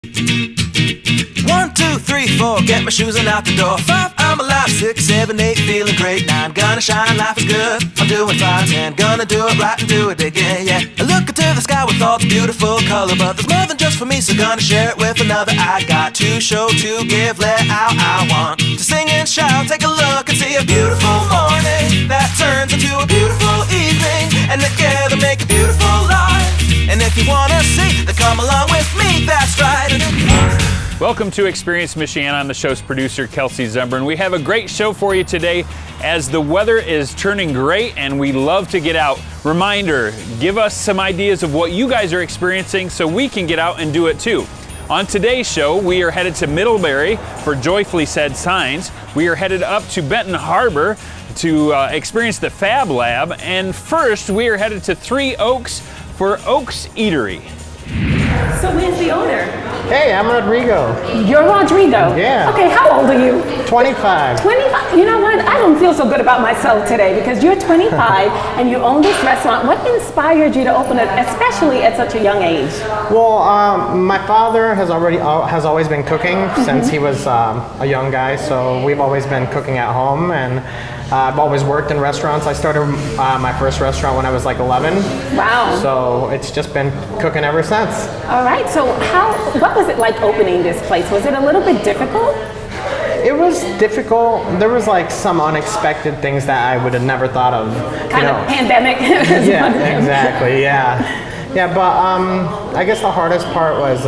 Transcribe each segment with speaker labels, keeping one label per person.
Speaker 1: 1, 2, 3, 4, get my shoes and out the door. 5, I'm alive. 6, 7, 8, feeling great. 9, gonna shine, life is good. I'm doing fine. 10, gonna do it right and do it again, yeah. I look into the sky with all the beautiful color, but there's more than just for me, so gonna share it with another. I got to show, to give, let out. I want to sing and shout. Take a look and see a beautiful morning that turns into a beautiful evening, and together make a beautiful life. And if you wanna see, then come along with me, that's right.
Speaker 2: Welcome to Experience Michiana. I'm the show's producer, Kelsey Zembrin. We have a great show for you today as the weather is turning gray and we love to get out. Reminder, give us some ideas of what you guys are experiencing so we can get out and do it too. On today's show, we are headed to Middlebury for Joyfully Said Signs. We are headed up to Benton Harbor to experience the Fab Lab. And first, we are headed to Three Oaks for Oaks Eatery.
Speaker 3: So where's the owner?
Speaker 4: Hey, I'm Rodrigo.
Speaker 3: You're Rodrigo?
Speaker 4: Yeah.
Speaker 3: Okay, how old are you?
Speaker 4: 25.
Speaker 3: 25? You know what? I don't feel so good about myself today because you're 25 and you own this restaurant. What inspired you to open it, especially at such a young age?
Speaker 4: Well, my father has always been cooking since he was a young guy, so we've always been cooking at home, and I've always worked in restaurants. I started my first restaurant when I was like 11.
Speaker 3: Wow.
Speaker 4: So it's just been cooking ever since.
Speaker 3: All right, so what was it like opening this place? Was it a little bit difficult?
Speaker 4: It was difficult. There was like some unexpected things that I would have never thought of.
Speaker 3: Kind of pandemic.
Speaker 4: Yeah, exactly, yeah. Yeah, but I guess the hardest part was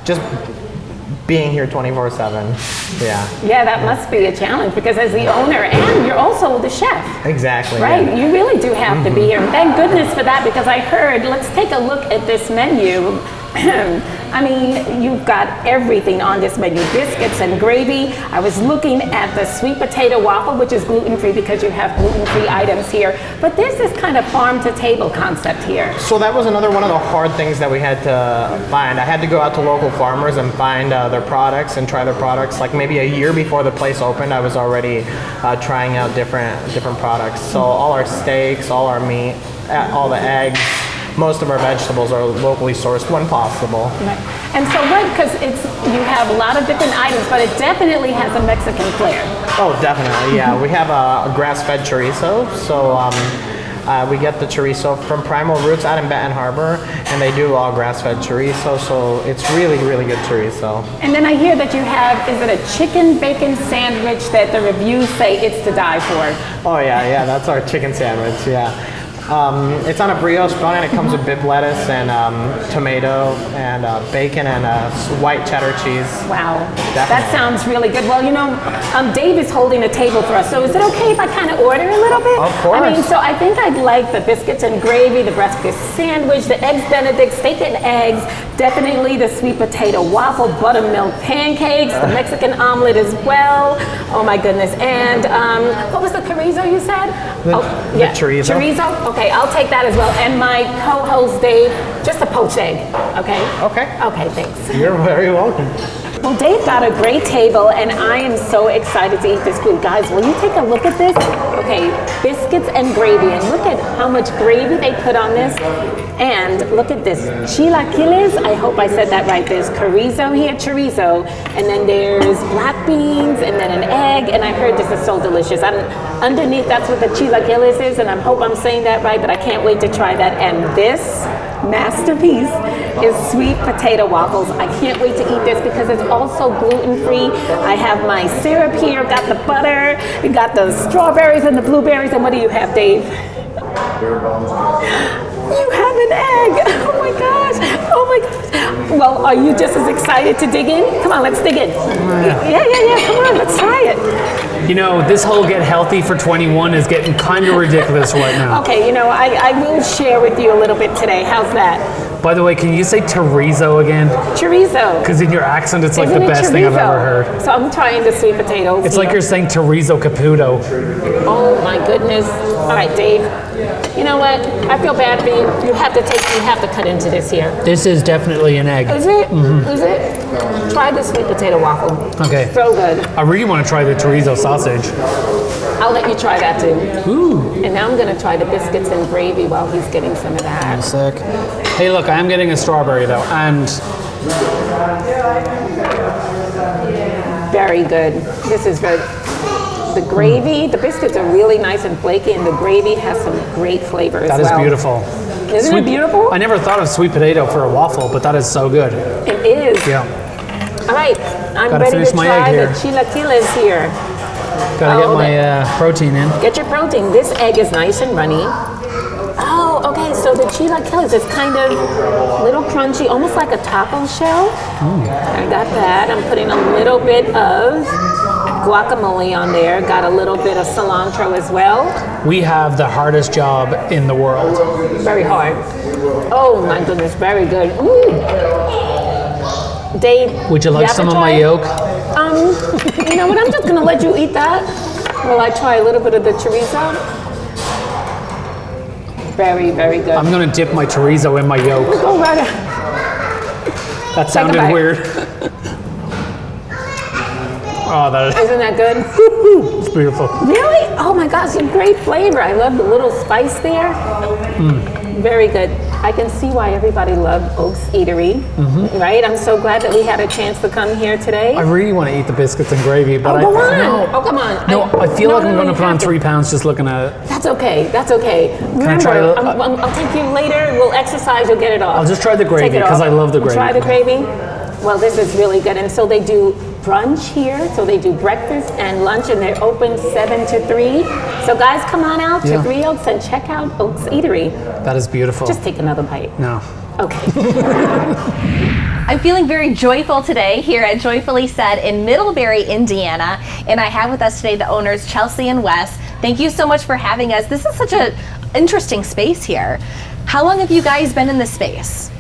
Speaker 4: just being here 24/7. Yeah.
Speaker 3: Yeah, that must be a challenge because as the owner and you're also the chef.
Speaker 4: Exactly.
Speaker 3: Right,
Speaker 4: yeah.
Speaker 3: you really do have to be here. Thank goodness for that because I heard, let's take a look at this menu. I mean, you've got everything on this menu, biscuits and gravy. I was looking at the sweet potato waffle, which is gluten-free because you have gluten-free items here. But there's this kind of farm-to-table concept here.
Speaker 4: So that was another one of the hard things that we had to find. I had to go out to local farmers and find their products and try their products. Like maybe a year before the place opened, I was already trying out different products. So all our steaks, all our meat, all the eggs, most of our vegetables are locally sourced when possible.
Speaker 3: Right. And so because you have a lot of different items, but it definitely has a Mexican flair.
Speaker 4: Oh, definitely, yeah. We have a grass-fed chorizo, so we get the chorizo from Primal Roots out in Benton Harbor, and they do all grass-fed chorizo, so it's really, really good chorizo.
Speaker 3: And then I hear that you have, is it a chicken bacon sandwich that the reviews say it's to die for?
Speaker 4: Oh yeah, that's our chicken sandwich, yeah. It's on a brioche bun and it comes with bib lettuce and tomato and bacon and white cheddar cheese.
Speaker 3: Wow,
Speaker 4: Definitely.
Speaker 3: That sounds really good. Well, you know, Dave is holding a table for us, so is it okay if I kind of order a little bit?
Speaker 4: Of course.
Speaker 3: I mean, so I think I'd like the biscuits and gravy, the breakfast sandwich, the eggs Benedict, steak and eggs, definitely the sweet potato waffle, buttermilk pancakes, the Mexican omelet as well. Oh my goodness. And what was the chorizo you said?
Speaker 4: The chorizo.
Speaker 3: Chorizo? Okay, I'll take that as well. And my co-host Dave, just a poached egg, okay?
Speaker 4: Okay.
Speaker 3: Okay, thanks.
Speaker 4: You're very welcome.
Speaker 3: Well, Dave got a great table, and I am so excited to eat this food. Guys, will you take a look at this? Okay, biscuits and gravy, and look at how much gravy they put on this. And look at this, chilaquiles, I hope I said that right. There's chorizo here, and then there's black beans, and then an egg, and I heard this is so delicious. Underneath, that's what the chilaquiles is, and I hope I'm saying that right, but I can't wait to try that. And this masterpiece is sweet potato waffles. I can't wait to eat this because it's also gluten-free. I have my syrup here, got the butter, we got the strawberries and the blueberries, and what do you have, Dave? You have an egg! Oh my gosh! Oh my gosh! Well, are you just as excited to dig in? Come on, let's dig in. Yeah. Come on, let's try it.
Speaker 5: You know, this whole get healthy for 21 is getting kind of ridiculous right now.
Speaker 3: Okay, you know, I will share with you a little bit today. How's that?
Speaker 5: By the way, can you say chorizo again?
Speaker 3: Chorizo.
Speaker 5: Because in your accent, it's like
Speaker 3: Isn't
Speaker 5: the
Speaker 3: it
Speaker 5: best
Speaker 3: chorizo?
Speaker 5: thing I've ever heard.
Speaker 3: So I'm trying the sweet potatoes.
Speaker 5: It's like you're saying chorizo caputo.
Speaker 3: Oh my goodness. All right, Dave. You know what? I feel bad for you. You have to cut into this here.
Speaker 5: This is definitely an egg.
Speaker 3: Is it? Mm-hmm. Is it? Try the sweet potato waffle.
Speaker 5: Okay.
Speaker 3: So good.
Speaker 5: I really want to try the chorizo sausage.
Speaker 3: I'll let you try that too.
Speaker 5: Ooh.
Speaker 3: And now I'm going to try the biscuits and gravy while he's getting some of that.
Speaker 5: Sick. Hey, look, I am getting a strawberry though, and
Speaker 3: Very good. This is very. The gravy, the biscuits are really nice and flaky, and the gravy has some great flavor as
Speaker 5: That
Speaker 3: well.
Speaker 5: is beautiful.
Speaker 3: Isn't it beautiful?
Speaker 5: I never thought of sweet potato for a waffle, but that is so good.
Speaker 3: It is.
Speaker 5: Yeah.
Speaker 3: All right, I'm
Speaker 5: Gotta
Speaker 3: ready
Speaker 5: finish
Speaker 3: to
Speaker 5: my
Speaker 3: try
Speaker 5: egg
Speaker 3: the
Speaker 5: here.
Speaker 3: chilaquiles here.
Speaker 5: Gotta
Speaker 3: Oh,
Speaker 5: get my protein in.
Speaker 3: Get your protein. This egg is nice and runny. Oh, okay, so the chilaquiles is kind of a little crunchy, almost like a taco shell. I got that. I'm putting a little bit of guacamole on there. Got a little bit of cilantro as well.
Speaker 5: We have the hardest job in the world.
Speaker 3: Very hard. Oh my goodness, very good. Dave,
Speaker 5: Would you like
Speaker 3: have
Speaker 5: some
Speaker 3: to
Speaker 5: of my
Speaker 3: try it?
Speaker 5: yolk?
Speaker 3: You know what? I'm just gonna let you eat that while I try a little bit of the chorizo. Very, very good.
Speaker 5: I'm gonna dip my chorizo in my yolk.
Speaker 3: Go right ahead.
Speaker 5: That
Speaker 3: Take a
Speaker 5: sounded
Speaker 3: bite.
Speaker 5: weird. Oh, that
Speaker 3: Isn't that good?
Speaker 5: is beautiful.
Speaker 3: Really? Oh my gosh, some great flavor. I love the little spice there. Very good. I can see why everybody loved Oaks Eatery, right? I'm so glad that we had a chance to come here today.
Speaker 5: I really want to eat the biscuits and gravy, but
Speaker 3: Go on.
Speaker 5: no.
Speaker 3: Oh, come on.
Speaker 5: No, I feel like I'm going to put on
Speaker 3: you have
Speaker 5: 3 pounds just looking at it.
Speaker 3: That's okay. That's okay. Remember,
Speaker 5: try a-
Speaker 3: I'll take you later. We'll exercise. You'll get it off.
Speaker 5: I'll just try the gravy,
Speaker 3: Take it
Speaker 5: 'cause
Speaker 3: off.
Speaker 5: I love the
Speaker 3: We'll
Speaker 5: gravy.
Speaker 3: Try the gravy. Well, this is really good. And so they do brunch here. So they do breakfast and lunch, and they're open 7 to 3. So guys, come on out to
Speaker 5: Yeah.
Speaker 3: 3 Oaks and check out Oaks Eatery.
Speaker 5: That is beautiful.
Speaker 3: Just take another bite.
Speaker 5: No.
Speaker 3: Okay.
Speaker 6: I'm feeling very joyful today here at Joyfully Said in Middlebury, Indiana. And I have with us today the owners, Chelsea and Wes. Thank you so much for having us. This is such an interesting space here. How long have you guys been in this space?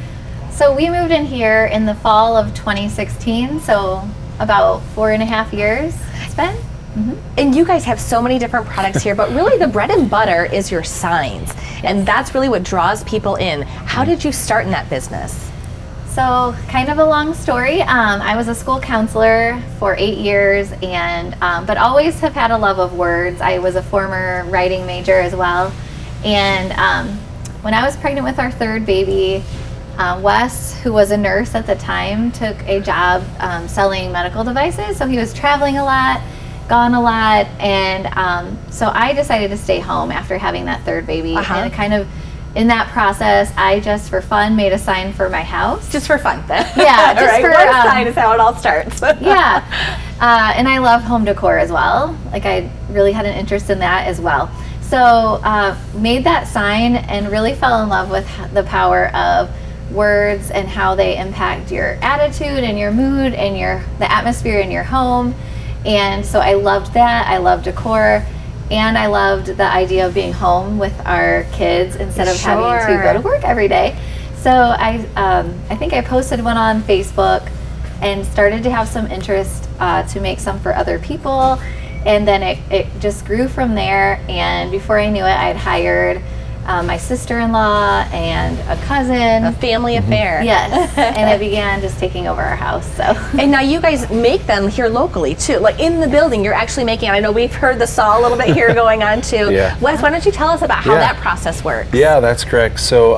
Speaker 7: So we moved in here in the fall of 2016, so about 4.5 years it's been.
Speaker 6: And you guys have so many different products here, but really the bread and butter is your signs. And that's really what draws people in. How did you start in that business?
Speaker 7: So kind of a long story. I was a school counselor for 8 years, and but always have had a love of words. I was a former writing major as well. And when I was pregnant with our third baby, Wes, who was a nurse at the time, took a job selling medical devices. So he was traveling a lot, gone a lot, and so I decided to stay home after having that third baby. And kind of in that process, I just for fun made a sign for my house.
Speaker 6: Just for fun then.
Speaker 7: Yeah, just
Speaker 6: Right,
Speaker 7: for
Speaker 6: one sign is how it all starts.
Speaker 7: yeah, and I love home decor as well. Like I really had an interest in that as well. So made that sign and really fell in love with the power of words and how they impact your attitude and your mood and the atmosphere in your home. And so I loved that. I loved decor, and I loved the idea of being home with our kids instead of having to go to work every day. So I think I posted one on Facebook and started to have some interest to make some for other people. And then it just grew from there. And before I knew it, I'd hired my sister-in-law and a cousin.
Speaker 6: A family affair.
Speaker 7: Yes, and it began just taking over our house. So,
Speaker 6: And now you guys make them here locally too. Like in the building, you're actually making, I know we've heard the saw a little bit here going on too.
Speaker 8: Yeah.
Speaker 6: Wes, why don't you tell us about how
Speaker 8: Yeah.
Speaker 6: that process works?
Speaker 8: Yeah, that's correct. So,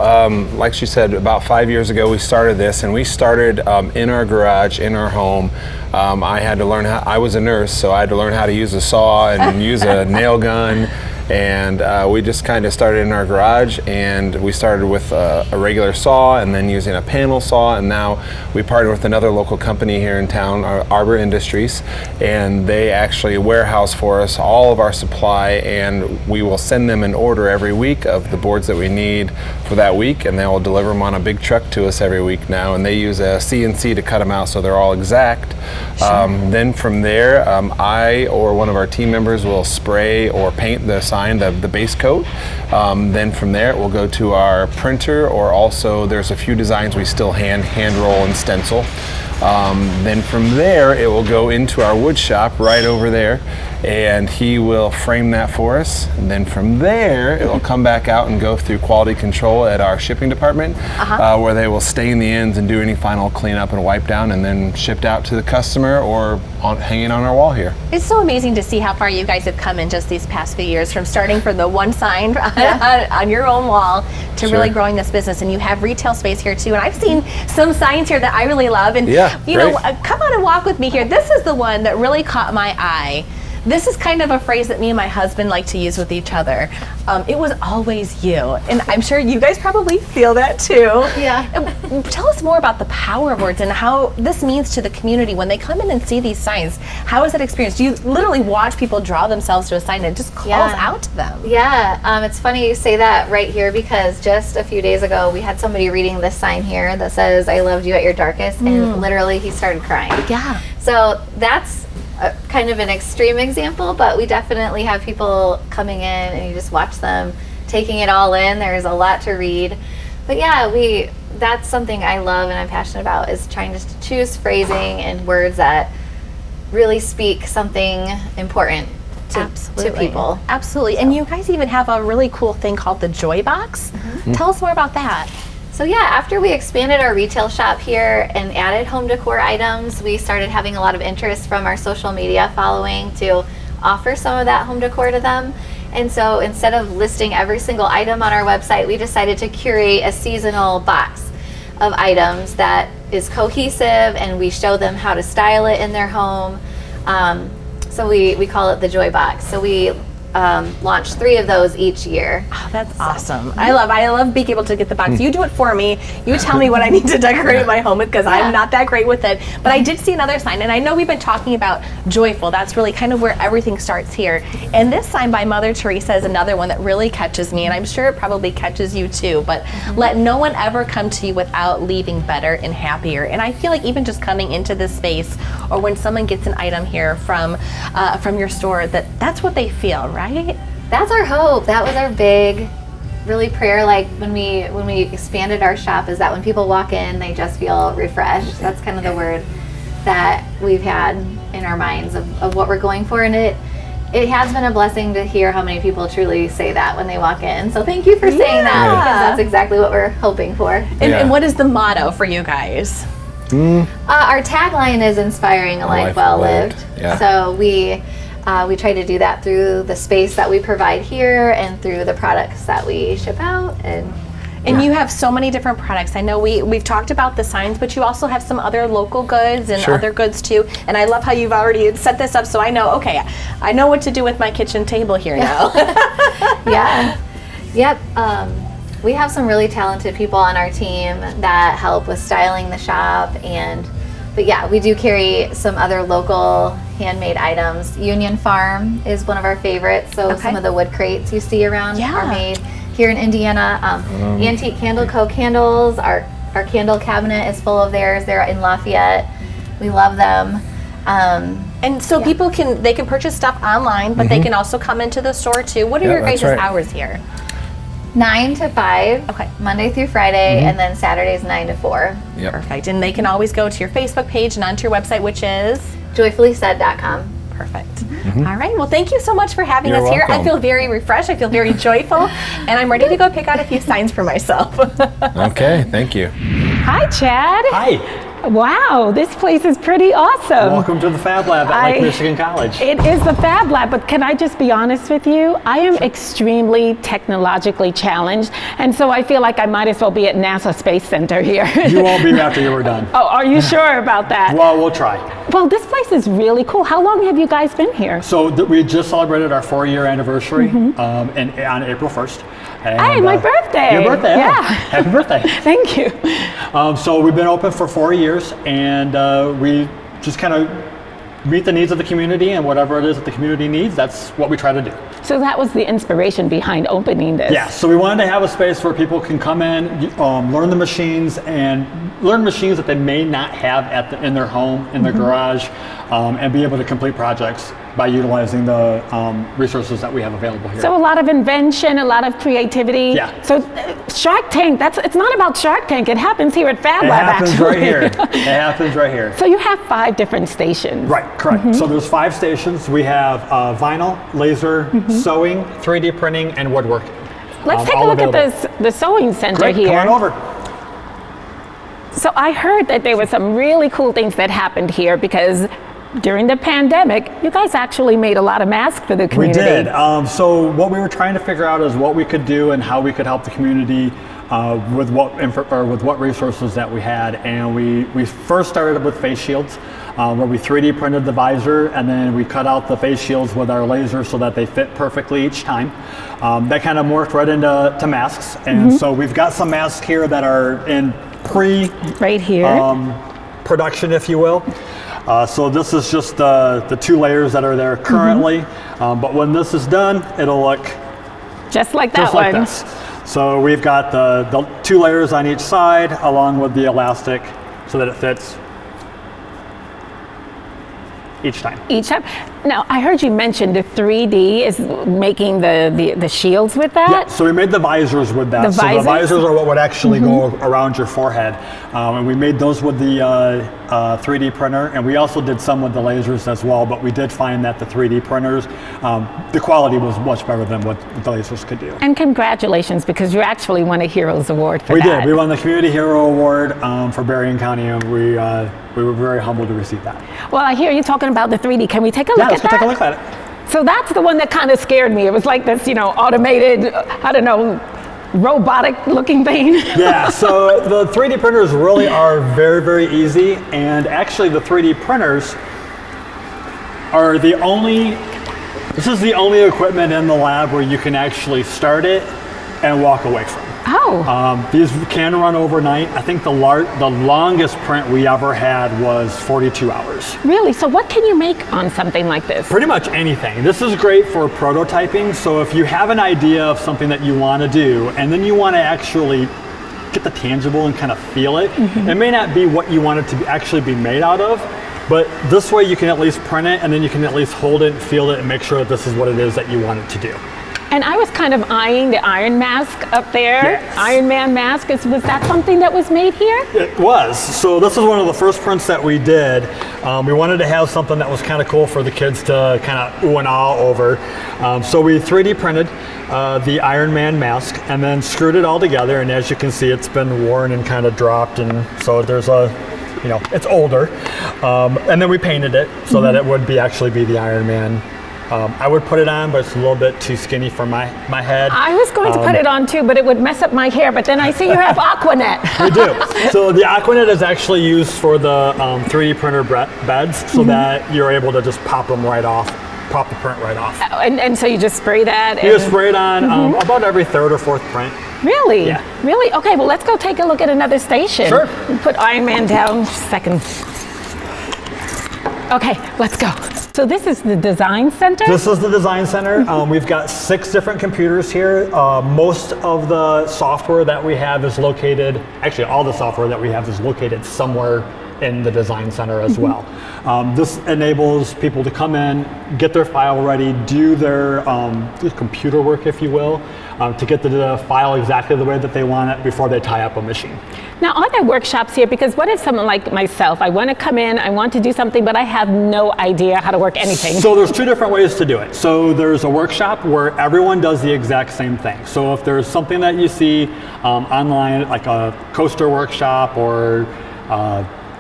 Speaker 8: like she said, about 5 years ago, we started this, and we started in our garage, in our home. I had to learn how, I was a nurse, so I had to learn how to use a saw and use a nail gun. And we just kind of started in our garage, and we started with a regular saw and then using a panel saw, and now we partner with another local company here in town, Arbor Industries, and they actually warehouse for us all of our supply, and we will send them an order every week of the boards that we need for that week, and they will deliver them on a big truck to us every week now, and they use a CNC to cut them out so they're all exact. Then from there, I or one of our team members will spray or paint the sign, the base coat. Then from there, it will go to our printer, or also there's a few designs we still hand roll and stencil. Then from there, it will go into our wood shop right over there, and he will frame that for us. And then from there, it will come back out and go through quality control at our shipping department, where they will stain the ends and do any final cleanup and wipe down, and then shipped out to the customer or hanging on our wall here.
Speaker 6: It's so amazing to see how far you guys have come in just these past few years, from starting from the one sign on your own wall to
Speaker 8: Sure.
Speaker 6: really growing this business. And you have retail space here too. And I've seen some signs here that I really love. And you know, come on and walk with me here. This is the one that really caught my eye. This is kind of a phrase that me and my husband like to use with each other. It was always you. And I'm sure you guys probably feel that too.
Speaker 7: Yeah.
Speaker 6: Tell us more about the power of words and how this means to the community when they come in and see these signs. How is that experience? Do you literally watch people draw themselves to a sign and it just calls out to them?
Speaker 7: Yeah, it's funny you say that right here, because just a few days ago we had somebody reading this sign here that says, "I loved you at your darkest," and literally he started crying.
Speaker 6: Yeah.
Speaker 7: So that's kind of an extreme example, but we definitely have people coming in and you just watch them taking it all in. There's a lot to read. But yeah, that's something I love and I'm passionate about, is trying to choose phrasing and words that really speak something important to people.
Speaker 6: Absolutely. And you guys even have a really cool thing called the Joy Box. Tell us more about that.
Speaker 7: So yeah, after we expanded our retail shop here and added home decor items, we started having a lot of interest from our social media following to offer some of that home decor to them. And so instead of listing every single item on our website, we decided to curate a seasonal box of items that is cohesive, and we show them how to style it in their home. So we call it the Joy Box. So we launch 3 of those each year.
Speaker 6: Oh, that's awesome. I love being able to get the box. You do it for me. You tell me what I need to decorate my home with, because I'm not that great with it. But I did see another sign, and I know we've been talking about joyful. That's really kind of where everything starts here. And this sign by Mother Teresa is another one that really catches me, and I'm sure it probably catches you too. But let no one ever come to you without leaving better and happier. And I feel like even just coming into this space, or when someone gets an item here from your store, that's what they feel, right?
Speaker 7: That's our hope. That was our big, really prayer. Like when we expanded our shop, is that when people walk in, they just feel refreshed. That's kind of the word that we've had in our minds of what we're going for, and it has been a blessing to hear how many people truly say that when they walk in. So thank you for saying that, because that's exactly what we're hoping for.
Speaker 6: And what is the motto for you guys?
Speaker 7: Our tagline is inspiring a life well lived.
Speaker 8: Yeah.
Speaker 7: So we try to do that through the space that we provide here and through the products that we ship out. And
Speaker 6: you have so many different products. I know we've talked about the signs, but you also have some other local goods and other goods too. And I love how you've already set this up, so I know, okay, I know what to do with my kitchen table here now.
Speaker 7: Yep. We have some really talented people on our team that help with styling the shop, but yeah, we do carry some other local handmade items. Union Farm is one of our favorites. So some of the wood crates you see around are made here in Indiana. Antique Candle Co. candles, our candle cabinet is full of theirs. They're in Lafayette. We love them.
Speaker 6: And so people can purchase stuff online, but they can also come into the store too. What are your guys' hours here?
Speaker 7: 9 to 5, Monday through Friday, and then Saturdays 9 to 4.
Speaker 6: Perfect. And they can always go to your Facebook page and onto your website, which is
Speaker 7: joyfullysaid.com.
Speaker 6: Perfect. All right. Well, thank you so much for having
Speaker 8: You're
Speaker 6: us here. I
Speaker 8: welcome.
Speaker 6: feel very refreshed. I feel very joyful. And I'm ready to go pick out a few signs for myself.
Speaker 8: Okay, thank you.
Speaker 9: Hi, Chad.
Speaker 10: Hi.
Speaker 9: Wow, this place is pretty awesome.
Speaker 10: Welcome to the Fab Lab at Lake Michigan College.
Speaker 9: It is the Fab Lab, but can I just be honest with you? I am extremely technologically challenged, and so I feel like I might as well be at NASA Space Center here.
Speaker 10: You won't be after you were done.
Speaker 9: Oh, are you sure about that?
Speaker 10: Well, we'll try.
Speaker 9: Well, this place is really cool. How long have you guys been here?
Speaker 10: So we just celebrated our 4-year anniversary on April 1st. And,
Speaker 9: hey, my birthday.
Speaker 10: Your birthday.
Speaker 9: Yeah.
Speaker 10: Oh, happy birthday.
Speaker 9: Thank you.
Speaker 10: So we've been open for 4 years, and we just kind of meet the needs of the community, and whatever it is that the community needs, that's what we try to do.
Speaker 9: So that was the inspiration behind opening this.
Speaker 10: Yeah, so we wanted to have a space where people can come in, learn the machines, and learn machines that they may not have in their home, in their garage, and be able to complete projects by utilizing the resources that we have available here.
Speaker 9: So a lot of invention, a lot of creativity.
Speaker 10: Yeah.
Speaker 9: So Shark Tank, it's not about Shark Tank. It happens here at Fab
Speaker 10: It
Speaker 9: Lab,
Speaker 10: happens
Speaker 9: actually.
Speaker 10: right here. It happens right here.
Speaker 9: So you have 5 different stations.
Speaker 10: Right, correct. So there's 5 stations. We have vinyl, laser, sewing, 3D printing, and woodworking.
Speaker 9: Let's take a
Speaker 10: all
Speaker 9: look
Speaker 10: available.
Speaker 9: at the sewing center
Speaker 10: Great,
Speaker 9: here.
Speaker 10: come on over.
Speaker 9: So I heard that there were some really cool things that happened here because during the pandemic, you guys actually made a lot of masks for the community.
Speaker 10: We did. So what we were trying to figure out is what we could do and how we could help the community with what resources that we had. And we first started with face shields, where we 3D printed the visor, and then we cut out the face shields with our laser so that they fit perfectly each time. That kind of morphed right into masks. And so we've got some masks here that are in
Speaker 9: right here.
Speaker 10: Production, if you will. So this is just the 2 layers that are there currently, but when this is done, it'll look
Speaker 9: just like that
Speaker 10: just
Speaker 9: one.
Speaker 10: like this. So we've got the 2 layers on each side, along with the elastic, so that it fits each time.
Speaker 9: Now, I heard you mention the 3D is making the shields with that.
Speaker 10: Yeah, so we made the visors with that.
Speaker 9: The
Speaker 10: so
Speaker 9: visors?
Speaker 10: the visors are what would actually go around your forehead. And we made those with the 3D printer, and we also did some with the lasers as well, but we did find that the 3D printers, the quality was much better than what the lasers could do.
Speaker 9: And congratulations, because you actually won a Heroes Award for
Speaker 10: We
Speaker 9: that.
Speaker 10: did. We won the Community Hero Award for Berrien County, and we were very humbled to receive that.
Speaker 9: Well, I hear you talking about the 3D. Can we take a look
Speaker 10: Yeah, let's
Speaker 9: at
Speaker 10: go
Speaker 9: that?
Speaker 10: take a look at it.
Speaker 9: So that's the one that kind of scared me. It was like this, automated, I don't know, robotic looking thing.
Speaker 10: Yeah, so the 3D printers really are very, very easy, and actually the 3D printers are this is the only equipment in the lab where you can actually start it and walk away from.
Speaker 9: Oh.
Speaker 10: These can run overnight. I think the longest print we ever had was 42 hours.
Speaker 9: Really? So what can you make on something like this?
Speaker 10: Pretty much anything. This is great for prototyping. So if you have an idea of something that you want to do, and then you want to actually get the tangible and kind of feel it, it may not be what you want it to actually be made out of, but this way you can at least print it, and then you can at least hold it and feel it and make sure that this is what it is that you want it to do.
Speaker 9: And I was kind of eyeing the Iron Mask up there.
Speaker 10: Yes.
Speaker 9: Iron Man mask. Was that something that was made here?
Speaker 10: It was. So this is one of the first prints that we did. We wanted to have something that was kind of cool for the kids to kind of ooh and ah over. So we 3D printed the Iron Man mask and then screwed it all together. And as you can see, it's been worn and kind of dropped. And so there's it's older. And then we painted it so that it would actually be the Iron Man. I would put it on, but it's a little bit too skinny for my head.
Speaker 9: I was going to put it on too, but it would mess up my hair. But then I see you have Aquanet.
Speaker 10: We do. So the Aquanet is actually used for the 3D printer beds, so that you're able to just pop them right off, pop the print right off.
Speaker 9: And so you just spray that?
Speaker 10: You just spray it on about every 3rd or 4th print.
Speaker 9: Really?
Speaker 10: Yeah.
Speaker 9: Really? Okay, well, let's go take a look at another station.
Speaker 10: Sure.
Speaker 9: Put Iron Man down. Just a second. Okay, let's go. So this is the design center?
Speaker 10: This is the design center. We've got 6 different computers here. Most of the software that we have is located, actually all the software that we have is located somewhere in the design center as well. This enables people to come in, get their file ready, do their computer work, if you will, to get the file exactly the way that they want it before they tie up a machine.
Speaker 9: Now, are there workshops here? Because what if someone like myself, I want to come in, I want to do something, but I have no idea how to work anything?
Speaker 10: So there's 2 different ways to do it. So there's a workshop where everyone does the exact same thing. So if there's something that you see online, like a coaster workshop or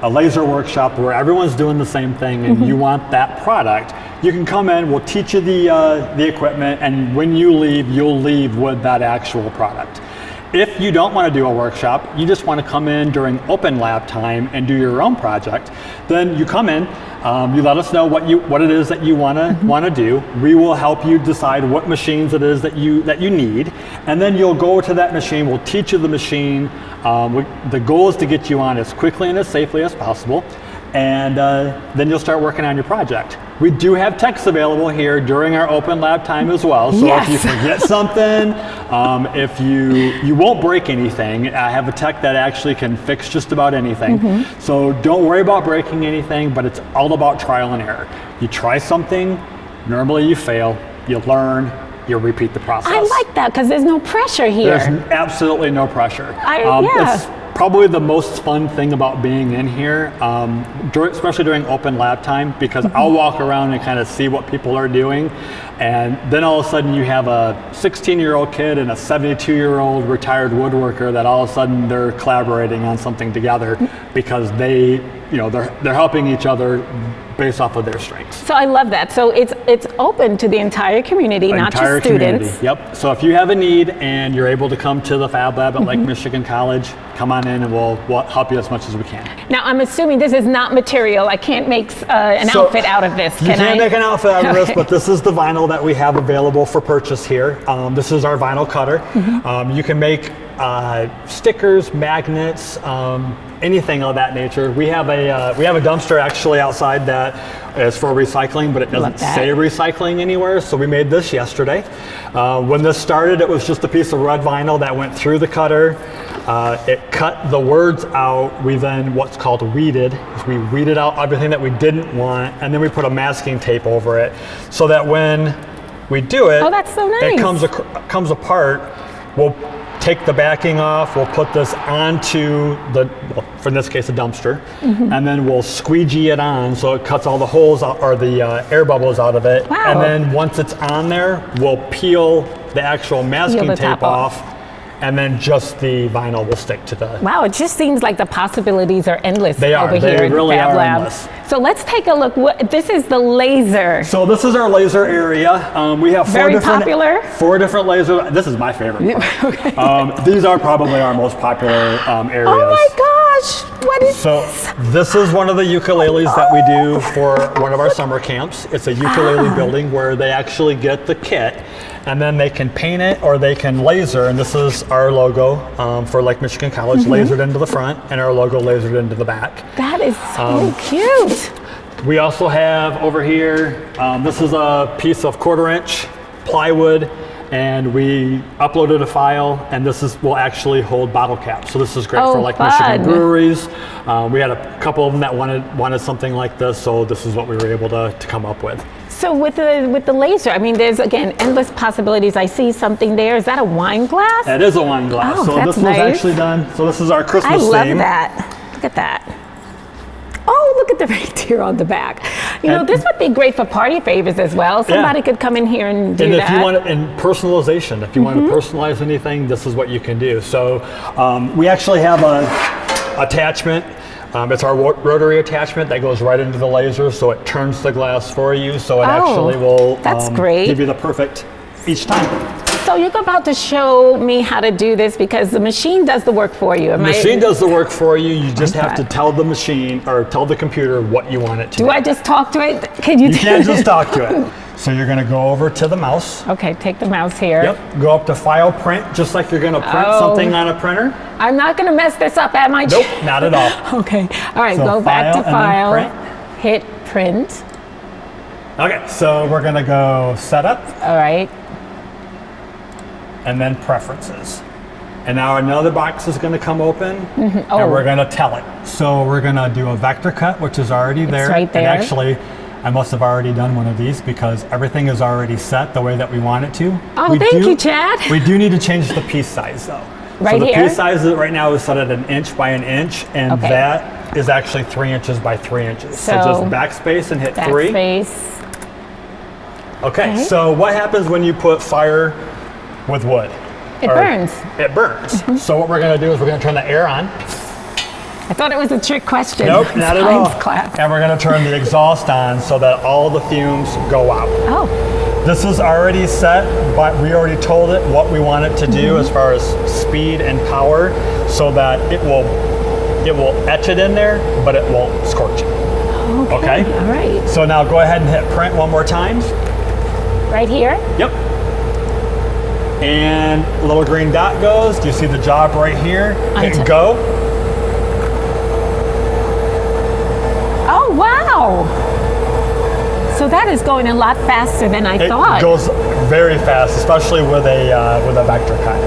Speaker 10: a laser workshop where everyone's doing the same thing and you want that product, you can come in, we'll teach you the equipment, and when you leave, you'll leave with that actual product. If you don't want to do a workshop, you just want to come in during open lab time and do your own project, then you come in, you let us know what it is that you want to do. We will help you decide what machines it is that you need, and then you'll go to that machine. We'll teach you the machine. The goal is to get you on as quickly and as safely as possible, and then you'll start working on your project. We do have techs available here during our open lab time as well. So
Speaker 9: Yes.
Speaker 10: if you forget something, if you won't break anything, I have a tech that actually can fix just about anything. So don't worry about breaking anything, but it's all about trial and error. You try something, Normally you fail, you learn, you repeat the process.
Speaker 9: I like that because there's no pressure here.
Speaker 10: There's absolutely no pressure.
Speaker 9: Yeah.
Speaker 10: It's probably the most fun thing about being in here, especially during open lab time, because I'll walk around and kind of see what people are doing, and then all of a sudden you have a 16-year-old kid and a 72-year-old retired woodworker that all of a sudden they're collaborating on something together because they're helping each other based off of their strengths.
Speaker 9: So I love that. So it's open to the entire community, not just students.
Speaker 10: Yep. So if you have a need and you're able to come to the Fab Lab at Lake Michigan College, come on in and we'll help you as much as we can.
Speaker 9: Now I'm assuming this is not material. I can't make an outfit out of this.
Speaker 10: You can't make an outfit out of this, but this is the vinyl that we have available for purchase here. This is our vinyl cutter. You can make stickers, magnets, anything of that nature. We have a dumpster actually outside that is for recycling, but it doesn't say recycling anywhere. So we made this yesterday. When this started, it was just a piece of red vinyl that went through the cutter. It cut the words out. We then what's called weeded. We weeded out everything that we didn't want, and then we put a masking tape over it, so that when we do it,
Speaker 9: that's so nice.
Speaker 10: It comes apart. We'll take the backing off, we'll put this onto in this case, a dumpster, and then we'll squeegee it on so it cuts all the holes out, or the air bubbles out of it.
Speaker 9: Wow.
Speaker 10: And then once it's on there, we'll peel the actual masking tape off, and then just the vinyl will stick to the...
Speaker 9: Wow, it just seems like the possibilities are endless
Speaker 10: They are.
Speaker 9: over
Speaker 10: They
Speaker 9: here
Speaker 10: really
Speaker 9: at the Fab
Speaker 10: are
Speaker 9: Lab.
Speaker 10: endless.
Speaker 9: So let's take a look. This is the laser.
Speaker 10: So this is our laser area. We have
Speaker 9: Very popular.
Speaker 10: 4 different lasers. This is my favorite part.
Speaker 9: Okay.
Speaker 10: These are probably our most popular areas.
Speaker 9: Oh my gosh, what is
Speaker 10: this is one of the ukuleles that we do for one of our summer camps. It's a ukulele building where they actually get the kit, and then they can paint it or they can laser, and this is our logo for Lake Michigan College, lasered into the front, and our logo lasered into the back.
Speaker 9: That is so cute.
Speaker 10: We also have over here, this is a piece of 1/4-inch plywood, and we uploaded a file, and will actually hold bottle caps. So this is great for Lake Michigan breweries. We had a couple of them that wanted something like this, so this is what we were able to come up with.
Speaker 9: So with the laser, I mean, there's again endless possibilities. I see something there. Is that a wine glass?
Speaker 10: That is a wine glass.
Speaker 9: Oh,
Speaker 10: so
Speaker 9: that's
Speaker 10: this was
Speaker 9: nice.
Speaker 10: actually done. So this is our Christmas
Speaker 9: I love
Speaker 10: theme.
Speaker 9: that. Look at that. Oh, look at the reindeer on the back. You know, this would be great for party favors as well. Somebody could come in here and do that.
Speaker 10: And if you want it in personalization, if you want to personalize anything, this is what you can do. So we actually have a attachment. It's our rotary attachment that goes right into the laser, so it turns the glass for you. So it actually will give you the perfect each time.
Speaker 9: So you're about to show me how to do this because the machine does the work for you.
Speaker 10: The machine does the work for you. You just have to tell the machine or tell the computer what you want it to do.
Speaker 9: Do I just talk to it? Can you
Speaker 10: can't just talk to it. So you're going to go over to the mouse.
Speaker 9: Okay, take the mouse here.
Speaker 10: Yep. Go up to File, Print, just like you're going to print something on a printer.
Speaker 9: I'm not going to mess this up, am I?
Speaker 10: Nope, not at all.
Speaker 9: Okay. All right, so go back to File. Hit Print.
Speaker 10: Okay, so we're going to go Setup.
Speaker 9: All right.
Speaker 10: And then Preferences. And now another box is going to come open, and we're going to tell it. So we're going to do a vector cut, which is already there.
Speaker 9: It's right there.
Speaker 10: And actually, I must have already done one of these because everything is already set the way that we want it to.
Speaker 9: Oh, thank you, Chad.
Speaker 10: We do need to change the piece size though.
Speaker 9: Right
Speaker 10: so the
Speaker 9: here?
Speaker 10: piece size right now is set at 1 inch by 1 inch, and that is actually 3 inches by 3 inches. So just backspace and hit 3.
Speaker 9: Backspace.
Speaker 10: Okay, so what happens when you put fire with wood?
Speaker 9: It burns.
Speaker 10: It burns. So what we're going to do is we're going to turn the air on.
Speaker 9: I thought it was a trick question.
Speaker 10: Nope, not at all.
Speaker 9: Class.
Speaker 10: And we're going to turn the exhaust on so that all the fumes go out.
Speaker 9: Oh.
Speaker 10: This is already set, but we already told it what we want it to do as far as speed and power, so that it will etch it in there, but it won't scorch it. Okay?
Speaker 9: All right.
Speaker 10: So now go ahead and hit print one more time.
Speaker 9: Right here?
Speaker 10: Yep. And a little green dot goes. Do you see the job right here? Hit go.
Speaker 9: Oh, wow. So that is going a lot faster than I thought.
Speaker 10: It goes very fast, especially with a vector cut.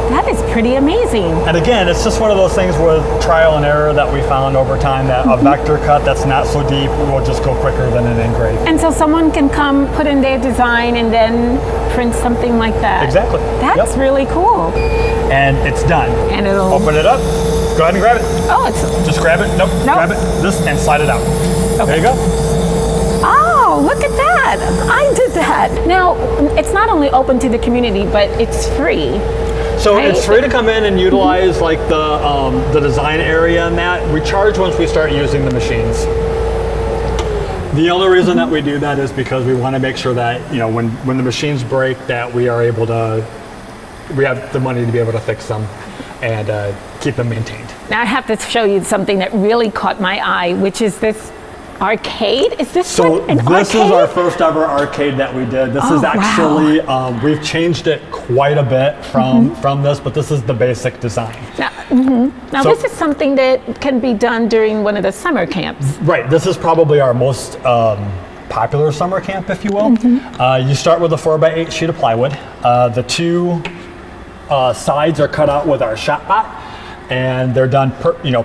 Speaker 9: That is pretty amazing.
Speaker 10: And again, it's just one of those things with trial and error that we found over time that a vector cut that's not so deep will just go quicker than an engrave.
Speaker 9: And so someone can come put in their design and then print something like that.
Speaker 10: Exactly.
Speaker 9: That's really cool.
Speaker 10: And it's done.
Speaker 9: And it'll
Speaker 10: open it up. Go ahead and grab it.
Speaker 9: Oh, it's
Speaker 10: just grab it. Nope. Grab it. This and slide it out. Okay. There you go.
Speaker 9: Oh, look at that. I did that. Now, it's not only open to the community, but it's free.
Speaker 10: So
Speaker 9: right?
Speaker 10: It's free to come in and utilize like the design area and that. We charge once we start using the machines. The only reason that we do that is because we want to make sure that, you know, when the machines break, that we are able to, we have the money to be able to fix them and keep them maintained.
Speaker 9: Now I have to show you something that really caught my eye, which is this arcade. Is this an
Speaker 10: this
Speaker 9: arcade?
Speaker 10: is our first ever arcade that we did. This is actually, we've changed it quite a bit from this, but this is the basic design.
Speaker 9: Now this is something that can be done during one of the summer camps.
Speaker 10: Right, this is probably our most popular summer camp, if you will. You start with a 4x8 sheet of plywood. The two sides are cut out with our ShotBot, and they're done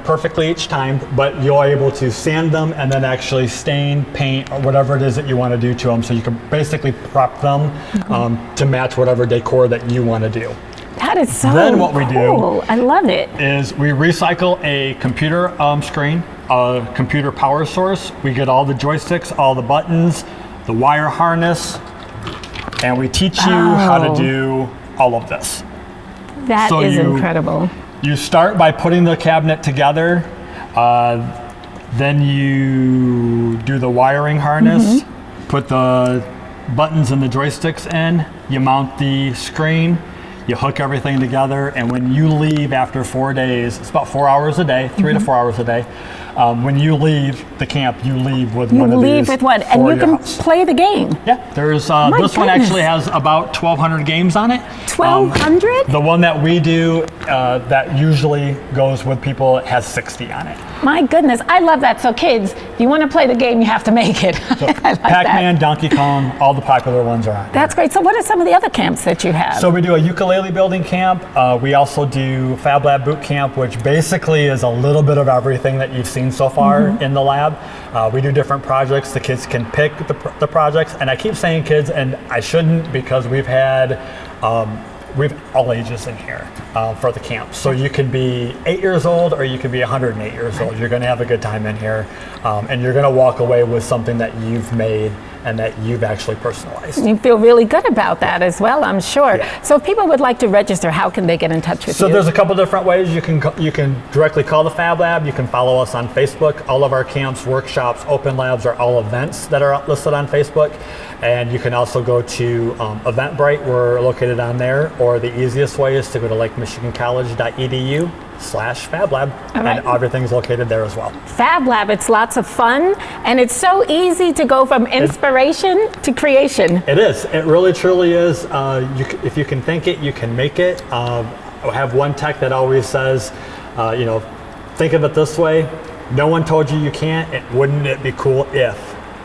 Speaker 10: perfectly each time, but you're able to sand them and then actually stain, paint, or whatever it is that you want to do to them. So you can basically prep them to match whatever decor that you want to do.
Speaker 9: That is so
Speaker 10: Then what we
Speaker 9: cool.
Speaker 10: do
Speaker 9: I love it.
Speaker 10: is we recycle a computer screen, a computer power source. We get all the joysticks, all the buttons, the wire harness, and we teach you how to do all of this.
Speaker 9: That is incredible.
Speaker 10: You start by putting the cabinet together, then you do the wiring harness, put the buttons and the joysticks in, you mount the screen, you hook everything together, and when you leave after 4 days, it's about 4 hours a day, 3 to 4 hours a day. When you leave the camp, you leave with one of these.
Speaker 9: You leave with one, and you can play the game.
Speaker 10: Yeah, there's this one actually has about 1,200 games on it.
Speaker 9: 1,200?
Speaker 10: The one that we do that usually goes with people has 60 on it.
Speaker 9: My goodness, I love that. So kids, if you want to play the game, you have to make it.
Speaker 10: So
Speaker 9: I like
Speaker 10: Pac-Man,
Speaker 9: that.
Speaker 10: Donkey Kong, all the popular ones are on.
Speaker 9: That's great. So what are some of the other camps that you have?
Speaker 10: So we do a ukulele building camp. We also do Fab Lab boot camp, which basically is a little bit of everything that you've seen so far in the lab. We do different projects. The kids can pick the projects, and I keep saying kids, and I shouldn't, because we've had we've all ages in here for the camp. So you can be 8 years old or you can be 108 years old. You're going to have a good time in here, and you're going to walk away with something that you've made and that you've actually personalized.
Speaker 9: You feel really good about that as well, I'm sure. Yeah. So if people would like to register, how can they get in touch with you?
Speaker 10: So there's a couple different ways. You can directly call the Fab Lab. You can follow us on Facebook. All of our camps, workshops, open labs are all events that are listed on Facebook. And you can also go to Eventbrite. We're located on there. Or the easiest way is to go to lakemichigancollege.edu/FabLab, and everything's located there as well.
Speaker 9: Fab Lab, it's lots of fun, and it's so easy to go from inspiration to creation.
Speaker 10: It is. It really, truly is. If you can think it, you can make it. I have one tech that always says, think of it this way. No one told you you can't. Wouldn't it be cool if?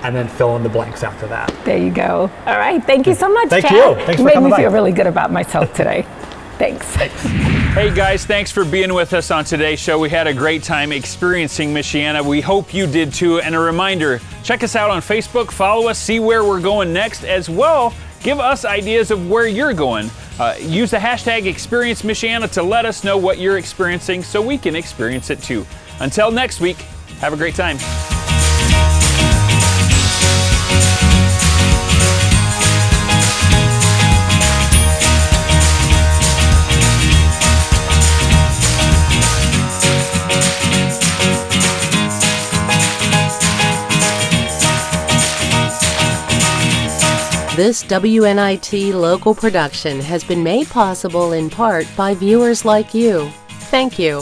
Speaker 10: And then fill in the blanks after that.
Speaker 9: There you go. All right. Thank you so much,
Speaker 10: Thank
Speaker 9: Chad.
Speaker 10: you. Thanks for coming by.
Speaker 9: You made me feel really good about myself today. Thanks.
Speaker 2: Hey guys, thanks for being with us on today's show. We had a great time experiencing Michiana. We hope you did too. And a reminder, check us out on Facebook, follow us, see where we're going next, as well give us ideas of where you're going. Use the hashtag ExperienceMichiana to let us know what you're experiencing so we can experience it too. Until next week, have a great time.
Speaker 11: This WNIT local production has been made possible in part by viewers like you. Thank you.